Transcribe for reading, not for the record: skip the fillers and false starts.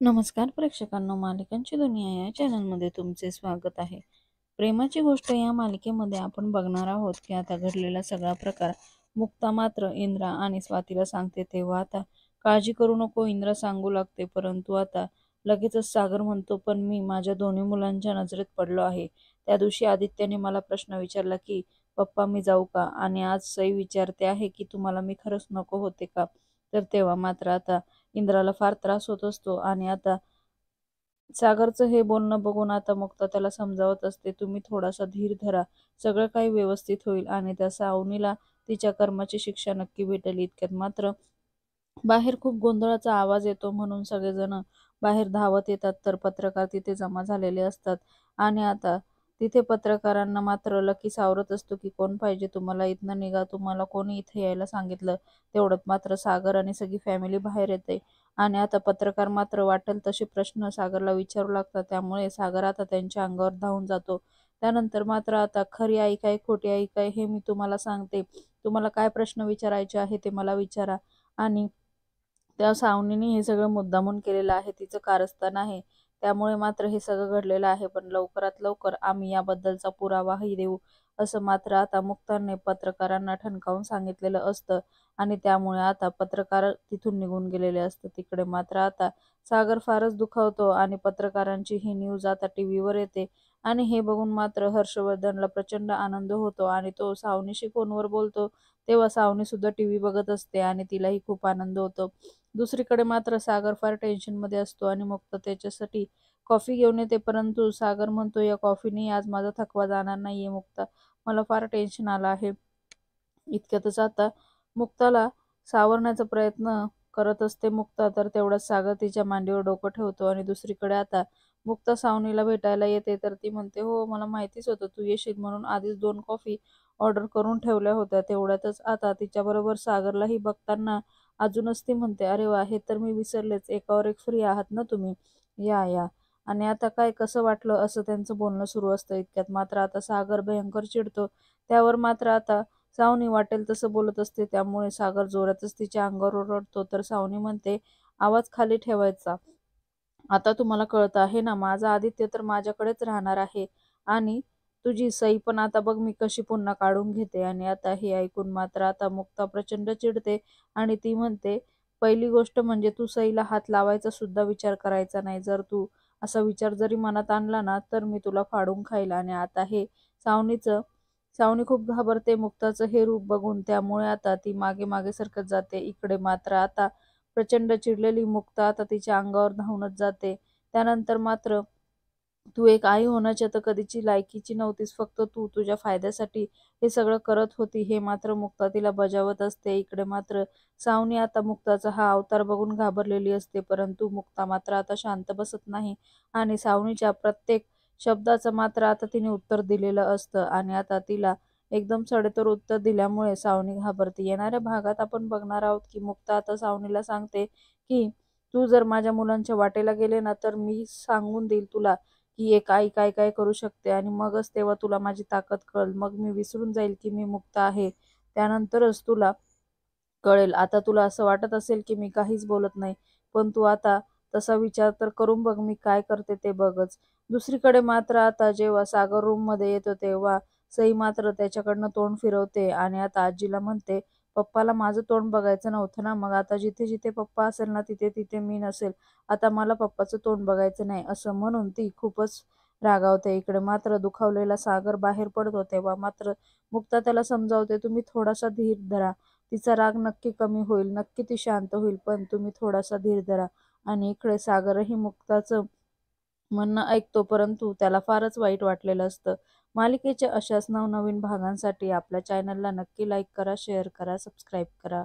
नमस्कार प्रेक्षकांनो, मालिकांची दुनिया या चॅनलमध्ये तुमचे स्वागत आहे. प्रेमाची गोष्ट या मालिकेमध्ये आपण बघणार आहोत की आता घडलेला सगळा प्रकार मुक्ता मात्र इंद्रा आणि स्वातीला सांगते. तेव्हा आता काळजी करू नको इंद्रा सांगू लागते, परंतु आता लगेचच सागर म्हणतो, पण मी माझ्या दोन्ही मुलांच्या नजरेत पडलो आहे. त्या दिवशी आदित्याने मला प्रश्न विचारला की पप्पा मी जाऊ का, आणि आज सई विचारते आहे की तुम्हाला मी खरंच नको होते का. तर तेव्हा मात्र आता इंद्राला फार त्रास होत असतो आणि आता सागरचं हे बोलणं बघून आता मुक्ता त्याला समजावत असते, तुम्ही थोडासा धीर धरा, सगळं काही व्यवस्थित होईल आणि त्या सावनीला तिच्या कर्माची शिक्षा नक्की भेटेल. इतक्यात मात्र बाहेर खूप गोंधळाचा आवाज येतो, म्हणून सगळेजण बाहेर धावत येतात. तर पत्रकार तिथे जमा झालेले असतात आणि आता तिथे पत्रकारांना मात्र लकी सावरत असतो की कोण पाहिजे तुम्हाला, इथनं निघा, तुम्हाला कोणी इथे यायला सांगितलं. तेवढ्यात मात्र सागर आणि सगळी फॅमिली बाहेर येते आणि आता पत्रकार मात्र वाटेल तसे प्रश्न सागरला विचारू लागतात. त्यामुळे सागर आता त्यांच्या अंगावर धावून जातो. त्यानंतर मात्र आता खरी आई काय खोटी आई काय हे मी तुम्हाला सांगते, तुम्हाला काय प्रश्न विचारायचे आहे ते मला विचारा. आणि त्या सावनीने हे सगळं मुद्दामून केलेलं आहे, तिचं कारस्थान आहे, त्यामुळे मात्र हे सगळं घडलेलं आहे. पण लवकरात लवकर आम्ही याबद्दलचा पुरावाही देऊ, असं मात्र आता मुक्ताने पत्रकारांना ठणकावून सांगितलेलं असतं आणि त्यामुळे आता पत्रकार तिथून निघून गेलेले असतात. तिकडे मात्र आता सागर फारच दुखावतो आणि पत्रकारांची ही न्यूज आता टीव्हीवर येते आणि हे बघून मात्र हर्षवर्धनला प्रचंड आनंद होतो आणि तो सावनीशी फोनवर बोलतो. तेव्हा सावनी सुद्धा टीव्ही बघत असते आणि तिलाही खूप आनंद होतो. दुसरीकडे मात्र सागर फार टेन्शनमध्ये असतो आणि मुक्ता त्याच्यासाठी कॉफी घेऊन येते, परंतु सागर म्हणतो, या कॉफीने आज माझा थकवा जाणार नाहीये मुक्ता, मला फार टेन्शन आलं आहे. इतक्यातच आता मुक्ताला सावरण्याचा प्रयत्न करत असते मुक्ता, तर तेवढाच सागर तिच्या मांडीवर डोकं ठेवतो. आणि दुसरीकडे आता मुक्ता सावनीला भेटायला येते, तर ती म्हणते, हो मला माहितीच होतं तू येशील, म्हणून आधीच 2 कॉफी ऑर्डर करून ठेवल्या होत्या. तेवढ्यातच आता तिच्याबरोबर सागरलाही बघताना अजूनच ती म्हणते, अरे वा, हे तर मी विसरलेच, एकावर एक फ्री आहात ना तुम्ही, या या. आणि आता काय कसं वाटलं असं त्यांचं बोलणं सुरू असतं. इतक्यात मात्र आता सागर भयंकर चिडतो. त्यावर मात्र आता सावनी वाटेल तसं बोलत असते, त्यामुळे सागर जोरातच तिच्या अंगावर ओरडतो. तर सावनी म्हणते, आवाज खाली ठेवायचा, आता तुम्हाला कळतं आहे ना, माझा आदित्य तर माझ्याकडेच राहणार आहे आणि तुझी सई पण आता बघ मी कशी पुन्हा काढून घेते. आणि आता हे ऐकून मात्र आता मुक्ता प्रचंड चिडते आणि ती म्हणते, पहिली गोष्ट म्हणजे तू सईला हात लावायचा सुद्धा विचार करायचा नाही, जर तू असा विचार जरी मनात आणला ना तर मी तुला फाडून खाईल. आणि आता हे सावनीचं सावनी खूप घाबरते मुक्ताचं हे रूप बघून, त्यामुळे आता ती मागे मागे सरकत जाते. इकडे मात्र आता प्रचंड चिडलेली मुक्ता आता तिच्या अंगावर धावूनच जाते. त्यानंतर मात्र, तू एक आई होण्याच्या तर कधीची लायकीची नव्हतीस, फक्त तू तुझ्या फायद्यासाठी हे सगळं करत होती, हे मात्र मुक्ता तिला बजावत असते. इकडे मात्र सावनी आता मुक्ताचा हा अवतार बघून घाबरलेली असते, परंतु मुक्ता मात्र आता शांत बसत नाही आणि सावनीच्या प्रत्येक शब्दाचं मात्र आता तिने उत्तर दिलेलं असतं आणि आता तिला एकदम सडेतोड उत्तर दिल्यामुळे सावनी घाबरते. येणाऱ्या भागात आपण बघणार आहोत की मुक्ता आता सावनीला सांगते की तू जर माझ्या मुलांच्या वाटेला गेले ना तर मी सांगून देईल तुला की एक आई काय काय करू शकते, आणि मगच तेव्हा तुला माझी ताकद कळेल. मग मी विसरून जाईल की मी मुक्त आहे, त्यानंतरच तुला कळेल. आता तुला असं वाटत असेल की मी काहीच बोलत नाही, पण तू आता तसा विचार तर करून बघ, मी काय करते ते बघच. दुसरीकडे मात्र आता जेव्हा सागर रूममध्ये येतो तेव्हा सई मात्र त्याच्याकडनं तोंड फिरवते आणि आता आजीला म्हणते, पप्पाला माझं तोंड बघायचं नव्हतं ना, मग आता जिथे जिथे पप्पा असेल ना तिथे तिथे मी नसेल, आता मला पप्पाचं तोंड बघायचं नाही, असं म्हणून ती खूपच रागावते. इकडे मात्र दुखावलेला सागर बाहेर पडतो. तेव्हा मात्र मुक्ता त्याला समजावते, तुम्ही थोडासा धीर धरा, तिचा राग नक्की कमी होईल, नक्की ती शांत होईल, पण तुम्ही थोडासा धीर धरा. आणि इकडे सागरही मुक्ताचं म्हणणं ऐकतो, परंतु त्याला फारच वाईट वाटलेलं असतं. मालिकेच्या अशाच नवनवीन भागांसाठी आपल्या चॅनलला नक्की लाईक करा, शेअर करा, सबस्क्राईब करा.